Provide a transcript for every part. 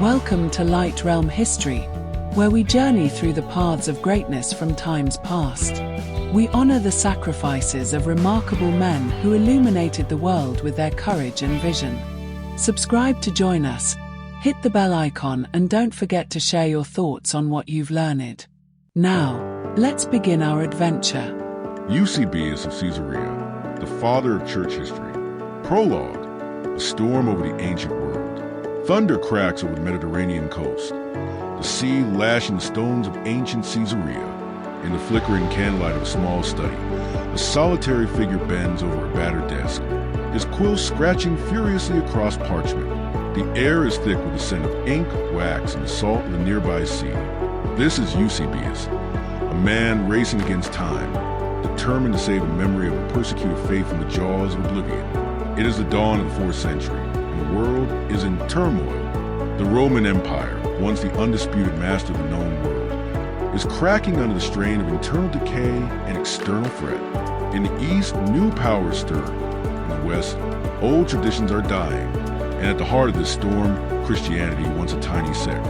Welcome to Light Realm History, where we journey through the paths of greatness from times past. We honor the sacrifices of remarkable men who illuminated the world with their courage and vision. Subscribe to join us, hit the bell icon, and don't forget to share your thoughts on what you've learned. Now, let's begin our adventure. Eusebius of Caesarea, the father of church history. Prologue: a storm over the ancient world. Thunder cracks over the Mediterranean coast. The sea lashing the stones of ancient Caesarea. In the flickering candlelight of a small study, a solitary figure bends over a battered desk, his quill scratching furiously across parchment. The air is thick with the scent of ink, wax, and the salt of the nearby sea. This is Eusebius, a man racing against time, determined to save the memory of a persecuted faith from the jaws of oblivion. It is the dawn of the 4th century, and the world is in turmoil. The Roman Empire, once the undisputed master of the known world, is cracking under the strain of internal decay and external threat. In the East, new powers stir. In the West, old traditions are dying. And at the heart of this storm, Christianity, once a tiny sect,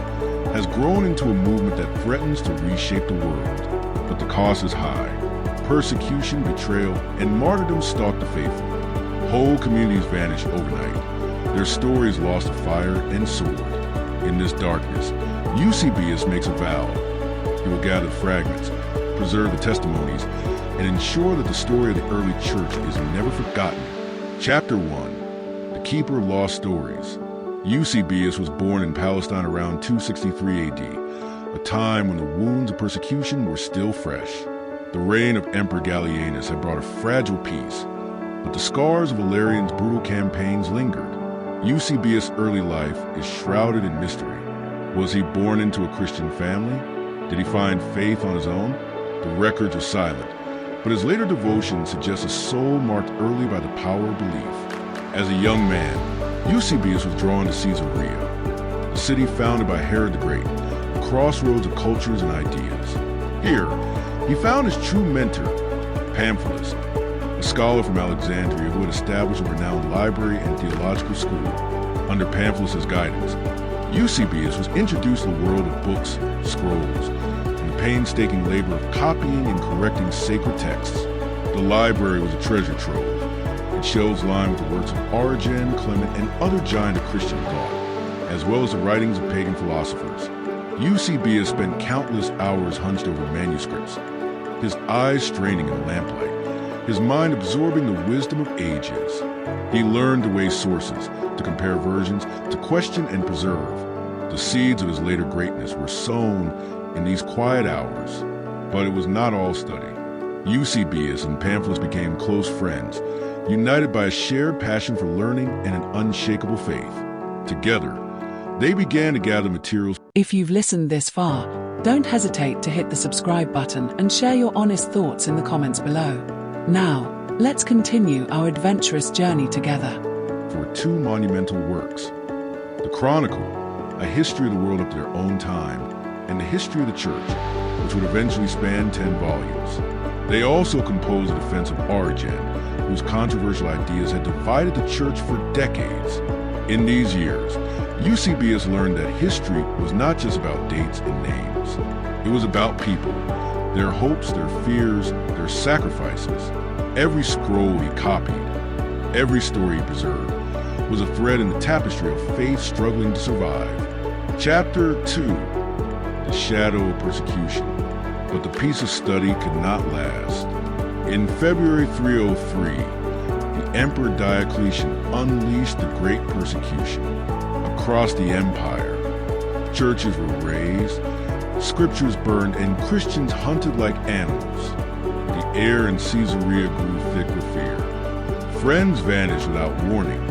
has grown into a movement that threatens to reshape the world. But the cost is high. Persecution, betrayal, and martyrdom stalk the faithful. Whole communities vanish overnight, their stories lost to fire and sword. In this darkness, Eusebius makes a vow. He will gather fragments, preserve the testimonies, and ensure that the story of the early church is never forgotten. Chapter 1: The Keeper of Lost Stories. Eusebius was born in Palestine around 263 AD, a time when the wounds of persecution were still fresh. The reign of Emperor Gallienus had brought a fragile peace, but the scars of Valerian's brutal campaigns lingered. Eusebius' early life is shrouded in mystery. Was he born into a Christian family? Did he find faith on his own? The records are silent, but his later devotion suggests a soul marked early by the power of belief. As a young man, Eusebius was drawn to Caesarea, the city founded by Herod the Great, a crossroads of cultures and ideas. Here, he found his true mentor, Pamphilus, a scholar from Alexandria who had established a renowned library and theological school. Under Pamphilus' guidance, Eusebius was introduced to the world of books, scrolls, and the painstaking labor of copying and correcting sacred texts. The library was a treasure trove. Its shelves lined with the works of Origen, Clement, and other giants of Christian thought, as well as the writings of pagan philosophers. Eusebius spent countless hours hunched over manuscripts, his eyes straining in the lamplight, his mind absorbing the wisdom of ages. He learned to weigh sources, to compare versions, to question and preserve. The seeds of his later greatness were sown in these quiet hours. But it was not all study. Eusebius and Pamphilus became close friends, united by a shared passion for learning and an unshakable faith. Together, they began to gather materials. If you've listened this far, don't hesitate to hit the subscribe button and share your honest thoughts in the comments below. Now, let's continue our adventurous journey together. For 2 monumental works: the Chronicle, a history of the world up to their own time, and the history of the church, which would eventually span 10 volumes. They also composed a defense of Origen, whose controversial ideas had divided the church for decades. In these years, Eusebius learned that history was not just about dates and names. It was about people, their hopes, their fears, their sacrifices. Every scroll he copied, every story he preserved, was a thread in the tapestry of faith struggling to survive. Chapter 2: The Shadow of Persecution. But the piece of study could not last. In February 303, the Emperor Diocletian unleashed the Great Persecution. Across the empire, churches were razed, scriptures burned, and Christians hunted like animals. The air in Caesarea grew thick with fear. Friends vanished without warning.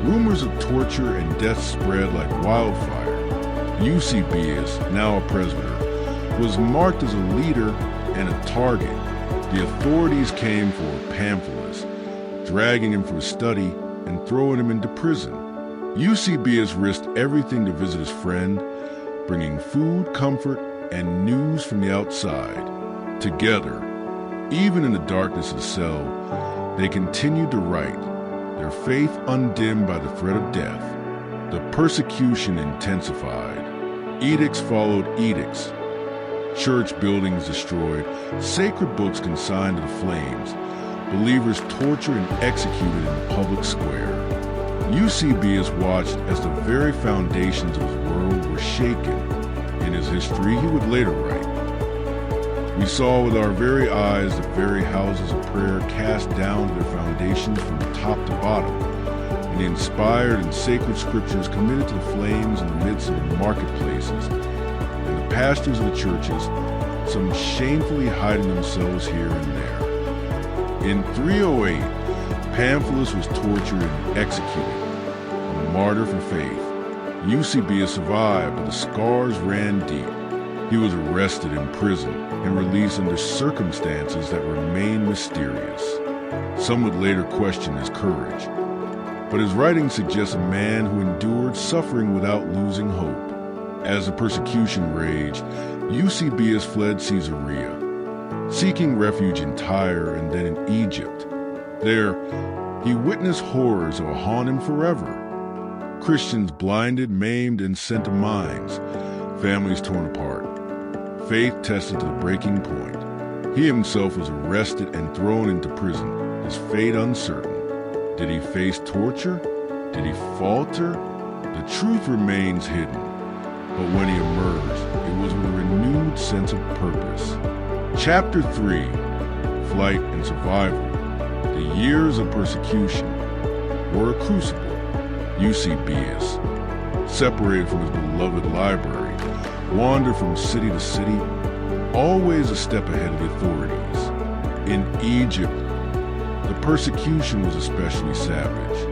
Rumors of torture and death spread like wildfire. Eusebius, now a presbyter, was marked as a leader and a target. The authorities came for Pamphilus, dragging him for his study and throwing him into prison. Eusebius risked everything to visit his friend, bringing food, comfort, and news from the outside. Together, even in the darkness of the cell, they continued to write, their faith undimmed by the threat of death. The persecution intensified. Edicts followed edicts. Church buildings destroyed, sacred books consigned to the flames, believers tortured and executed in the public square. Eusebius watched as the very foundations of his world were shaken. In his history, he would later write, "We saw with our very eyes the very houses of prayer cast down to their foundations from top to bottom, and the inspired and sacred scriptures committed to the flames in the midst of the marketplaces, and the pastors of the churches, some shamefully hiding themselves here and there." In 308, Pamphilus was tortured and executed, a martyr for faith. Eusebius survived, but the scars ran deep. He was arrested, imprisoned, and released under circumstances that remain mysterious. Some would later question his courage, but his writing suggests a man who endured suffering without losing hope. As the persecution raged, Eusebius fled Caesarea, seeking refuge in Tyre and then in Egypt. There, he witnessed horrors that will haunt him forever. Christians blinded, maimed, and sent to mines, families torn apart, faith tested to the breaking point. He himself was arrested and thrown into prison, his fate uncertain. Did he face torture? Did he falter? The truth remains hidden, but when he emerged, it was with a renewed sense of purpose. Chapter 3, Flight and Survival. The years of persecution were a crucible. Eusebius, separated from his beloved library, wandered from city to city, always a step ahead of the authorities. In Egypt, the persecution was especially savage.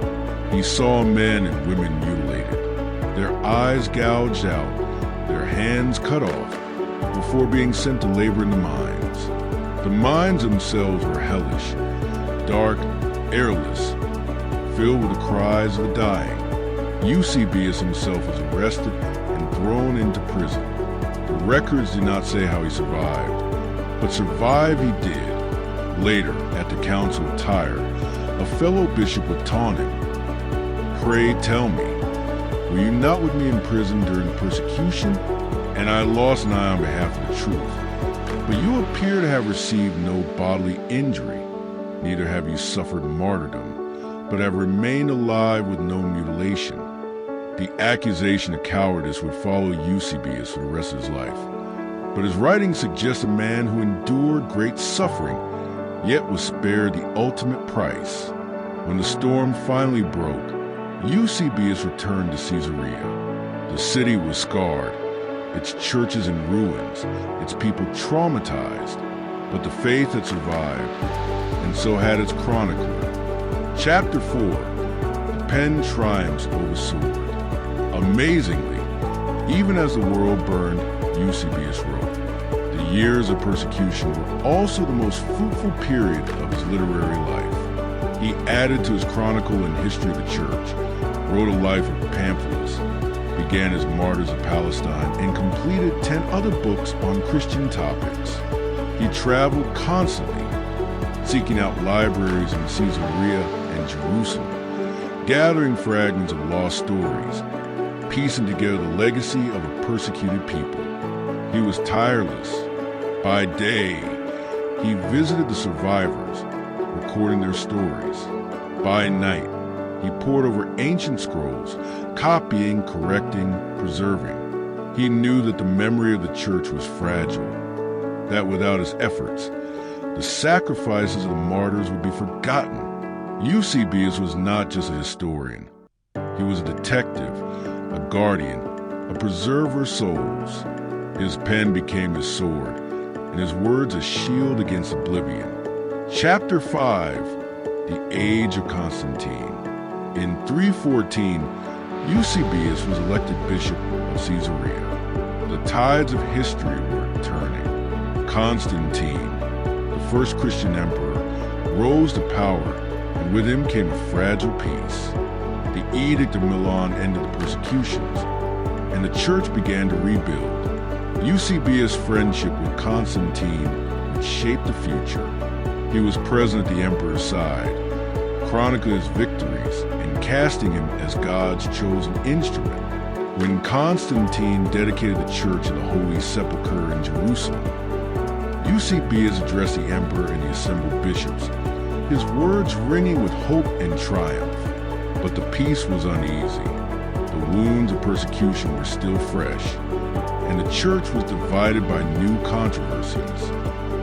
He saw men and women mutilated, their eyes gouged out, their hands cut off, before being sent to labor in the mines. The mines themselves were hellish, dark, airless, filled with the cries of the dying. Eusebius himself was arrested and thrown into prison. The records do not say how he survived, but survive he did. Later, at the Council of Tyre, a fellow bishop would taunt him, "Pray tell me, were you not with me in prison during persecution? And I lost an eye on behalf of the truth. But you appear to have received no bodily injury, neither have you suffered martyrdom, but have remained alive with no mutilation." The accusation of cowardice would follow Eusebius for the rest of his life. But his writing suggests a man who endured great suffering, yet was spared the ultimate price. When the storm finally broke, Eusebius returned to Caesarea. The city was scarred, its churches in ruins, its people traumatized, but the faith had survived, and so had its chronicler. Chapter 4, The Pen Triumphs Over Sword. Amazingly, even as the world burned, Eusebius wrote. The years of persecution were also the most fruitful period of his literary life. He added to his chronicle and history of the church, wrote a life of Pamphilus, began his Martyrs of Palestine, and completed 10 other books on Christian topics. He traveled constantly, seeking out libraries in Caesarea and Jerusalem, gathering fragments of lost stories, piecing together the legacy of a persecuted people. He was tireless. By day, he visited the survivors, recording their stories. By night, he pored over ancient scrolls, copying, correcting, preserving. He knew that the memory of the church was fragile, that without his efforts, the sacrifices of the martyrs would be forgotten. Eusebius was not just a historian. He was a detective, a guardian, a preserver of souls. His pen became his sword, and his words a shield against oblivion. Chapter 5, The Age of Constantine. In 314, Eusebius was elected bishop of Caesarea. The tides of history were turning. Constantine, the first Christian emperor, rose to power, and with him came a fragile peace. The Edict of Milan ended the persecutions, and the church began to rebuild. Eusebius' friendship with Constantine would shape the future. He was present at the emperor's side, chronicling his victories and casting him as God's chosen instrument. When Constantine dedicated the church in the Holy Sepulchre in Jerusalem, Eusebius addressed the emperor and the assembled bishops, his words ringing with hope and triumph. But the peace was uneasy. The wounds of persecution were still fresh, and the church was divided by new controversies.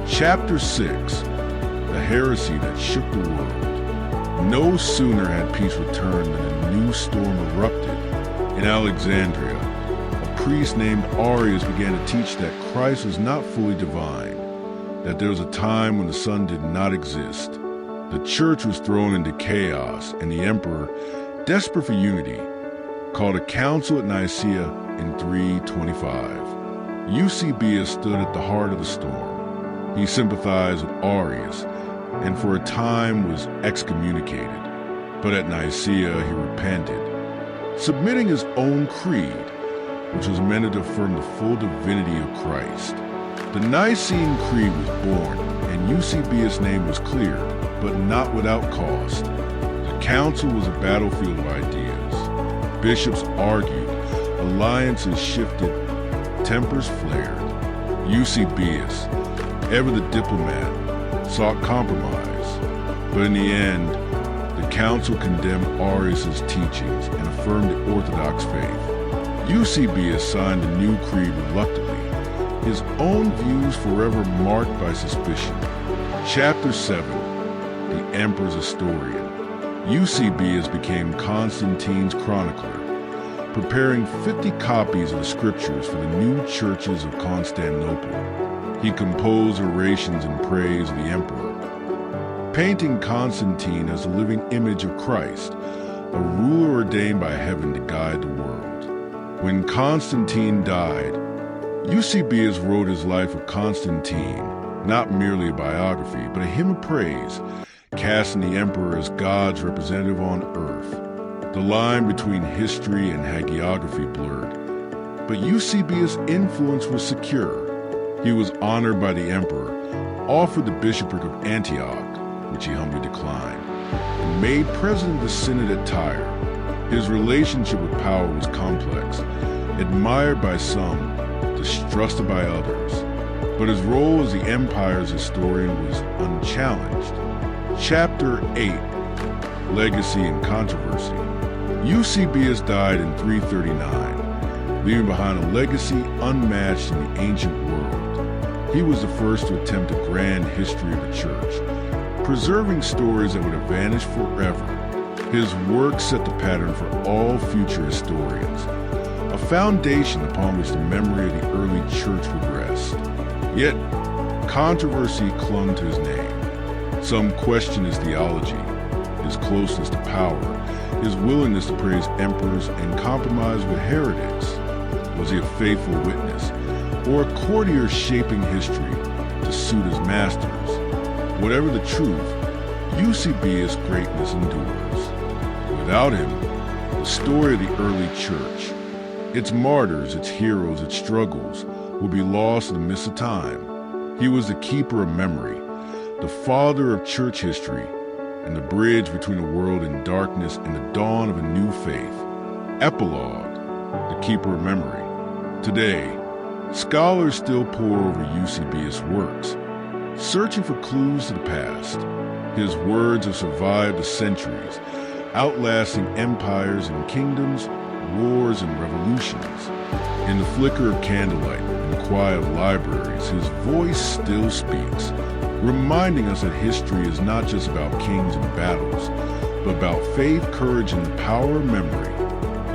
Chapter 6, the heresy that shook the world. No sooner had peace returned than a new storm erupted. In Alexandria, a priest named Arius began to teach that Christ was not fully divine, that there was a time when the Son did not exist. The church was thrown into chaos, and the emperor, desperate for unity, called a council at Nicaea in 325. Eusebius stood at the heart of the storm. He sympathized with Arius, and for a time was excommunicated. But at Nicaea he repented, submitting his own creed, which was meant to affirm the full divinity of Christ. The Nicene Creed was born, and Eusebius' name was cleared, but not without cost. The council was a battlefield of ideas. Bishops argued, alliances shifted, tempers flared. Eusebius, ever the diplomat, sought compromise, but in the end, the council condemned Arius' teachings and affirmed the Orthodox faith. Eusebius signed the new creed reluctantly, his own views forever marked by suspicion. Chapter 7, the Emperor's Historian. Eusebius became Constantine's chronicler, preparing 50 copies of the scriptures for the new churches of Constantinople. He composed orations in praise of the emperor, painting Constantine as a living image of Christ, a ruler ordained by heaven to guide the world. When Constantine died, Eusebius wrote his life of Constantine, not merely a biography, but a hymn of praise, casting the emperor as God's representative on earth. The line between history and hagiography blurred, but Eusebius' influence was secure. He was honored by the emperor, offered the bishopric of Antioch, which he humbly declined, and made president of the synod at Tyre. His relationship with power was complex, admired by some, distrusted by others, but his role as the empire's historian was unchallenged. Chapter 8, Legacy and Controversy. Eusebius died in 339, leaving behind a legacy unmatched in the ancient world. He was the first to attempt a grand history of the church, preserving stories that would have vanished forever. His work set the pattern for all future historians, a foundation upon which the memory of the early church would rest. Yet, controversy clung to his name. Some questioned his theology, his closeness to power, his willingness to praise emperors and compromise with heretics. Was he a faithful witness, or a courtier shaping history to suit his masters? Whatever the truth, Eusebius' greatness endures. Without him, the story of the early church, its martyrs, its heroes, its struggles, will be lost in the mist of time. He was the keeper of memory, the father of church history, and the bridge between a world in darkness and the dawn of a new faith. Epilogue, the keeper of memory. Today, scholars still pore over Eusebius' works, searching for clues to the past. His words have survived the centuries, outlasting empires and kingdoms, wars and revolutions. In the flicker of candlelight and the quiet of libraries, his voice still speaks, reminding us that history is not just about kings and battles, but about faith, courage, and the power of memory.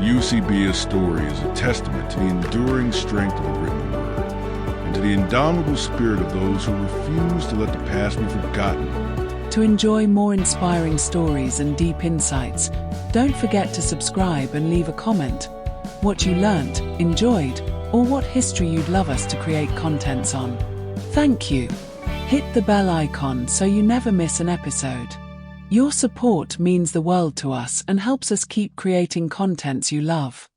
Eusebius' story is a testament to the enduring strength of the written word, and to the indomitable spirit of those who refuse to let the past be forgotten. To enjoy more inspiring stories and deep insights, don't forget to subscribe and leave a comment. What you learnt, enjoyed, or what history you'd love us to create contents on. Thank you. Hit the bell icon so you never miss an episode. Your support means the world to us and helps us keep creating contents you love.